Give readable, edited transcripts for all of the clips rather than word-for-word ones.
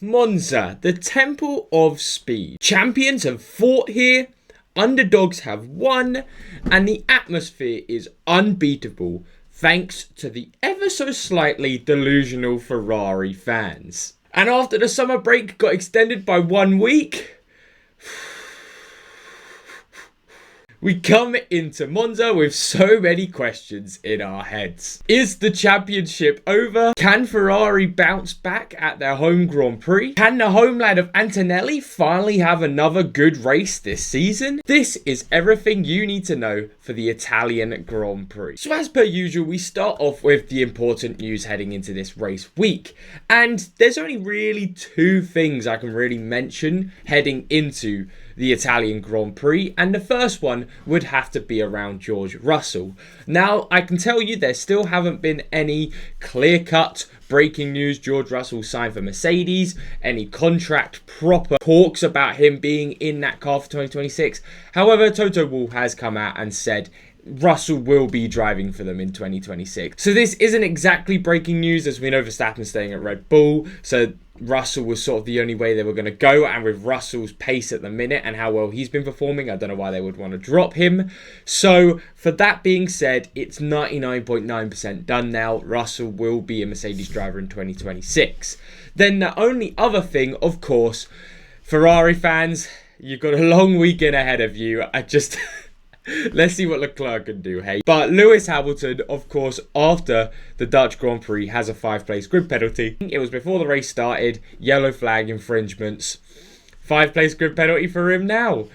Monza, the temple of speed. Champions have fought here, underdogs have won, and the atmosphere is unbeatable thanks to the ever so slightly delusional Ferrari fans. And after the summer break got extended by 1 week, we come into Monza with so many questions in our heads. Is the championship over? Can Ferrari bounce back at their home Grand Prix? Can the homeland of Antonelli finally have another good race this season? This is everything you need to know for the Italian Grand Prix. So as per usual, we start off with the important news heading into this race week. And there's only really two things I can really mention heading into the Italian Grand Prix, and the first one would have to be around George Russell. Now, I can tell you there still haven't been any clear-cut breaking news. George Russell signed for Mercedes, any contract proper talks about him being in that car for 2026. However, Toto Wolff has come out and said Russell will be driving for them in 2026. So this isn't exactly breaking news, as we know Verstappen's staying at Red Bull, so Russell was sort of the only way they were going to go, and with Russell's pace at the minute and how well he's been performing, I don't know why they would want to drop him. So for that being said, it's 99.9% done now. Russell will be a Mercedes driver in 2026. Then the only other thing, of course, Ferrari fans, you've got a long weekend ahead of you. Let's see what Leclerc can do, hey? But Lewis Hamilton, of course, after the Dutch Grand Prix, has a 5-place grid penalty. It was before the race started. Yellow flag infringements. 5-place grid penalty for him now.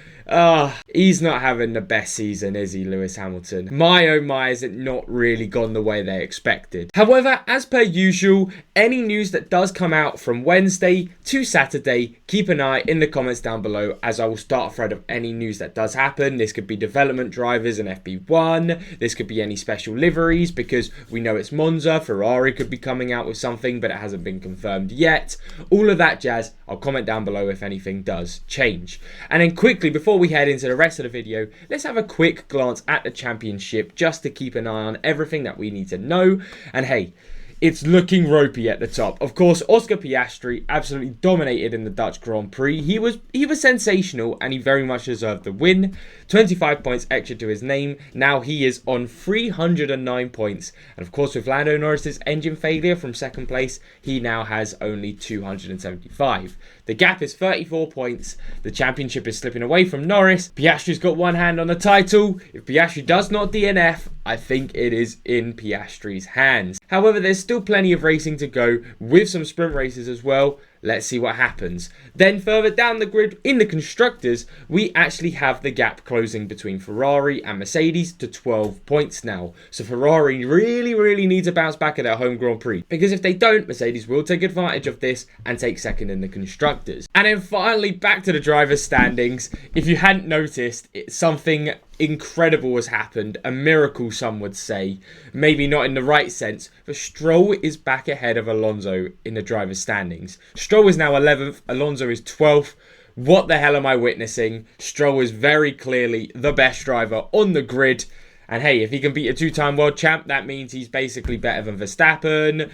He's not having the best season, is he, Lewis Hamilton? My oh my, has it not really gone the way they expected. However, as per usual, any news that does come out from Wednesday to Saturday, keep an eye in the comments down below, as I will start a thread of any news that does happen. This could be development drivers in FP1. This could be any special liveries, because we know it's Monza. Ferrari could be coming out with something, but it hasn't been confirmed yet. All of that jazz, I'll comment down below if anything does change. And then quickly, before we head into the rest of the video, let's have a quick glance at the championship just to keep an eye on everything that we need to know. And hey, it's looking ropey at the top. Of course, Oscar Piastri absolutely dominated in the Dutch Grand Prix. He was sensational, and he very much deserved the win. 25 points extra to his name. Now he is on 309 points. And of course, with Lando Norris's engine failure from second place, he now has only 275. The gap is 34 points. The championship is slipping away from Norris. Piastri's got one hand on the title. If Piastri does not DNF, I think it is in Piastri's hands. However, there's still plenty of racing to go, with some sprint races as well. Let's see what happens. Then further down the grid, in the constructors, we actually have the gap closing between Ferrari and Mercedes to 12 points now. So Ferrari really need to bounce back at their home Grand Prix, because if they don't, Mercedes will take advantage of this and take second in the constructors. And then finally, back to the drivers' standings. If you hadn't noticed, something incredible has happened, a miracle some would say, maybe not in the right sense, but Stroll is back ahead of Alonso in the drivers' standings. Stroll is now 11th, Alonso is 12th. What the hell am I witnessing? Stroll is very clearly the best driver on the grid, and hey, if he can beat a two-time world champ, that means he's basically better than Verstappen,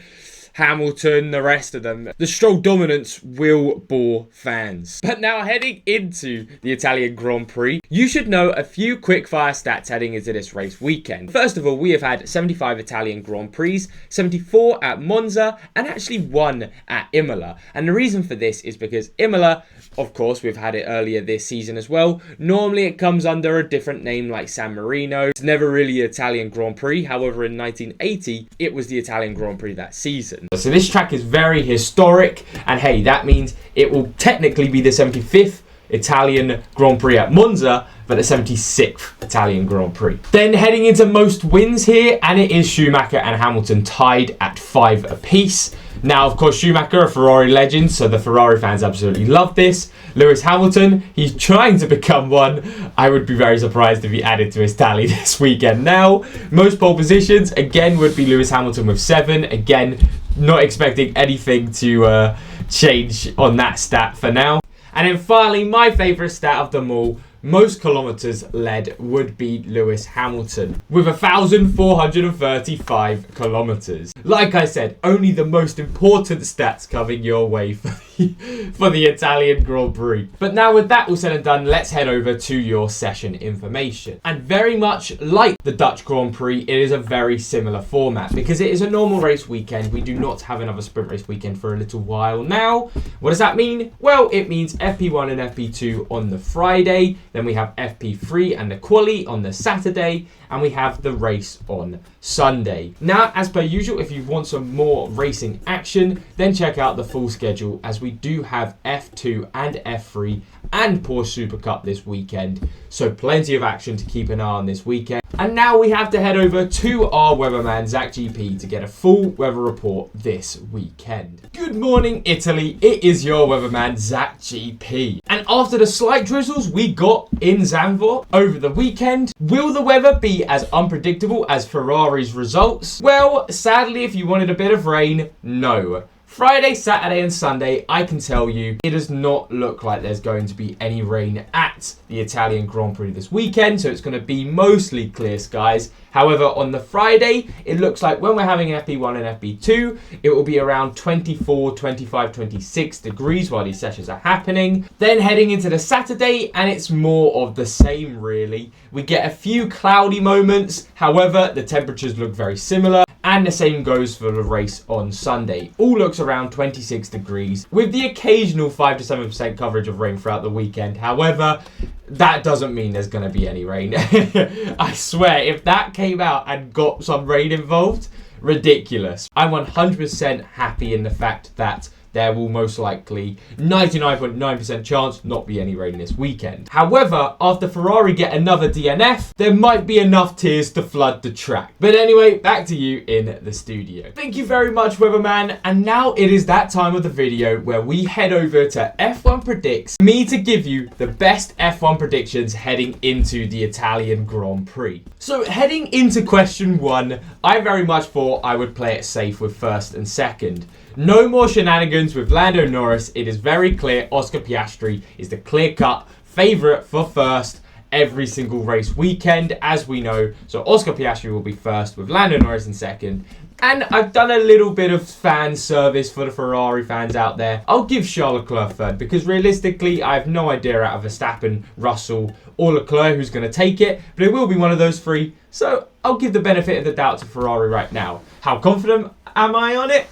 Hamilton, the rest of them. The Stroll dominance will bore fans. But now heading into the Italian Grand Prix, you should know a few quick-fire stats heading into this race weekend. First of all, we have had 75 Italian Grand Prix, 74 at Monza, and actually 1 at Imola. And the reason for this is because Imola, of course, we've had it earlier this season as well. Normally it comes under a different name like San Marino. It's never really an Italian Grand Prix. However, in 1980, it was the Italian Grand Prix that season. So this track is very historic, and hey, that means it will technically be the 75th Italian Grand Prix at Monza, but the 76th Italian Grand Prix. Then heading into most wins here, and it is Schumacher and Hamilton tied at 5 apiece. Now, of course, Schumacher, a Ferrari legend, so the Ferrari fans absolutely love this. Lewis Hamilton, he's trying to become one. I would be very surprised if he added to his tally this weekend now. Most pole positions, again, would be Lewis Hamilton with 7. Again, not expecting anything to change on that stat for now. And then finally, my favourite stat of them all, most kilometers led would be Lewis Hamilton with 1,435 kilometers. Like I said, only the most important stats coming your way for the Italian Grand Prix. But now with that all said and done, let's head over to your session information. And very much like the Dutch Grand Prix, it is a very similar format because it is a normal race weekend. We do not have another sprint race weekend for a little while now. What does that mean? Well, it means FP1 and FP2 on the Friday, then we have FP3 and the quali on the Saturday, and we have the race on Sunday. Now, as per usual, if you want some more racing action, then check out the full schedule as we do have F2 and F3 and Porsche Super Cup this weekend. So plenty of action to keep an eye on this weekend. And now we have to head over to our weatherman, Zach GP, to get a full weather report this weekend. Good morning, Italy. It is your weatherman, Zach GP. And after the slight drizzles we got in Zandvoort over the weekend, will the weather be as unpredictable as Ferrari's results? Well, sadly, if you wanted a bit of rain, no. Friday, Saturday and Sunday, I can tell you, it does not look like there's going to be any rain at the Italian Grand Prix this weekend, so it's going to be mostly clear skies. However, on the Friday, it looks like when we're having FP1 and FP2, it will be around 24, 25, 26 degrees while these sessions are happening. Then heading into the Saturday, and it's more of the same really. We get a few cloudy moments, however, the temperatures look very similar. And the same goes for the race on Sunday. All looks around 26 degrees with the occasional 5 to 7% coverage of rain throughout the weekend. However, that doesn't mean there's going to be any rain. I swear, if that came out and got some rain involved, ridiculous. I'm 100% happy in the fact that there will most likely 99.9% chance not be any rain this weekend. However, after Ferrari get another DNF, there might be enough tears to flood the track. But anyway, back to you in the studio. Thank you very much, weatherman. And now it is that time of the video where we head over to F1 Predicts, me to give you the best F1 predictions heading into the Italian Grand Prix. So heading into question 1, I very much thought I would play it safe with first and second. No more shenanigans with Lando Norris. It is very clear Oscar Piastri is the clear-cut favourite for first every single race weekend, as we know. So Oscar Piastri will be first with Lando Norris in second. And I've done a little bit of fan service for the Ferrari fans out there. I'll give Charles Leclerc third because realistically, I have no idea out of Verstappen, Russell or Leclerc who's going to take it. But it will be one of those three. So I'll give the benefit of the doubt to Ferrari right now. How confident am I on it?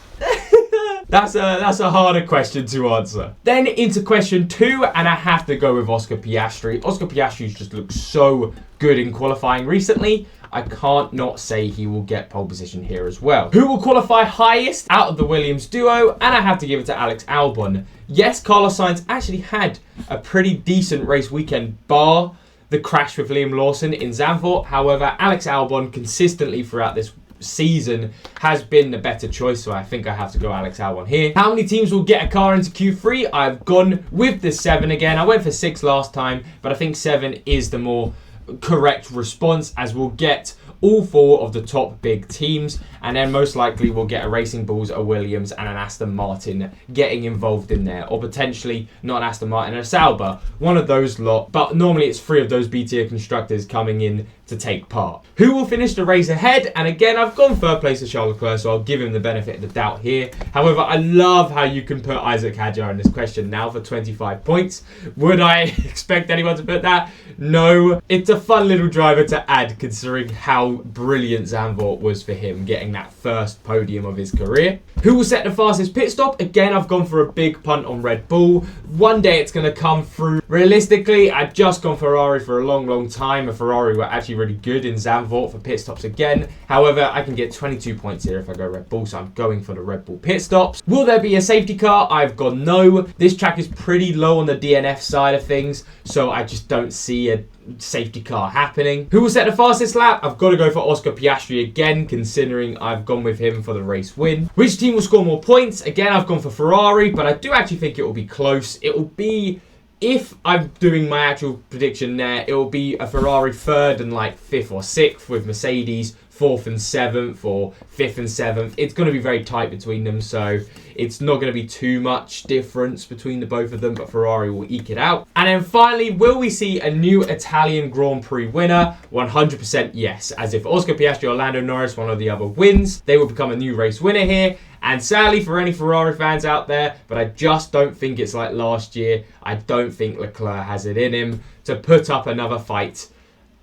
That's a harder question to answer. Then into question 2, and I have to go with Oscar Piastri. Oscar Piastri's just looked so good in qualifying recently. I can't not say he will get pole position here as well. Who will qualify highest out of the Williams duo? And I have to give it to Alex Albon. Yes, Carlos Sainz actually had a pretty decent race weekend, bar the crash with Liam Lawson in Zandvoort. However, Alex Albon consistently throughout this season has been the better choice, so I think I have to go Alex Albon here. How many teams will get a car into Q3? I've gone with the 7 again. I went for 6 last time, but I think 7 is the more correct response, as we'll get all 4 of the top big teams, and then most likely we'll get a Racing Bulls, a Williams and an Aston Martin getting involved in there, or potentially not an Aston Martin and a Sauber, one of those lot, but normally it's 3 of those B tier constructors coming in to take part. Who will finish the race ahead? And again, I've gone third place to Charles Leclerc, so I'll give him the benefit of the doubt here. However, I love how you can put Isaac Hadjar in this question now for 25 points. Would I expect anyone to put that? No. It's a fun little driver to add, considering how brilliant Zandvoort was for him, getting that first podium of his career. Who will set the fastest pit stop? Again, I've gone for a big punt on Red Bull. One day it's going to come through. Realistically, I've just gone Ferrari for a long time. And Ferrari were actually really good in Zandvoort for pit stops again. However, I can get 22 points here if I go Red Bull, so I'm going for the Red Bull pit stops. Will there be a safety car? I've gone no. This track is pretty low on the DNF side of things, so I just don't see a safety car happening. Who will set the fastest lap? I've got to go for Oscar Piastri again, considering I've gone with him for the race win. Which team will score more points? Again, I've gone for Ferrari, but I do actually think it will be close. It will be, if I'm doing my actual prediction there, it will be a Ferrari 3rd and like 5th or 6th, with Mercedes 4th and 7th or 5th and 7th. It's going to be very tight between them, so it's not going to be too much difference between the both of them, but Ferrari will eke it out. And then finally, will we see a new Italian Grand Prix winner? 100% yes. As if Oscar Piastri or Lando Norris, one or the other, wins, they will become a new race winner here. And sadly for any Ferrari fans out there, but I just don't think it's like last year. I don't think Leclerc has it in him to put up another fight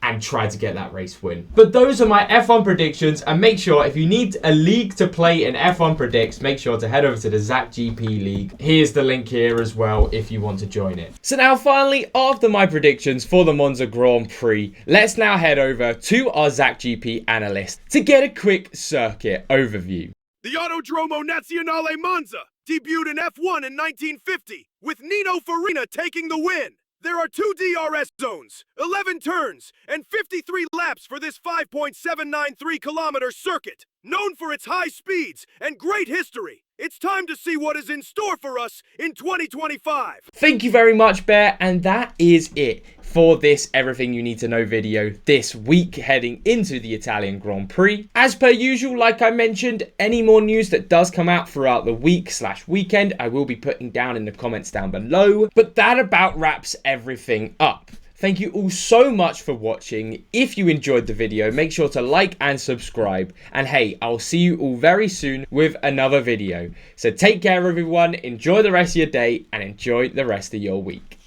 and try to get that race win. But those are my F1 predictions, and make sure if you need a league to play in F1 Predicts, make sure to head over to the Zach GP League. Here's the link here as well if you want to join it. So now finally, after my predictions for the Monza Grand Prix, let's now head over to our Zach GP analyst to get a quick circuit overview. The Autodromo Nazionale Monza debuted in F1 in 1950, with Nino Farina taking the win. There are 2 DRS zones, 11 turns, and 53 laps for this 5.793-kilometer circuit. Known for its high speeds and great history, it's time to see what is in store for us in 2025. Thank you very much, Bear, and that is it for this Everything You Need to Know video this week heading into the Italian Grand Prix. As per usual, like I mentioned, any more news that does come out throughout the week/weekend, I will be putting down in the comments down below. But that about wraps everything up. Thank you all so much for watching. If you enjoyed the video, make sure to like and subscribe. And hey, I'll see you all very soon with another video. So take care, everyone. Enjoy the rest of your day and enjoy the rest of your week.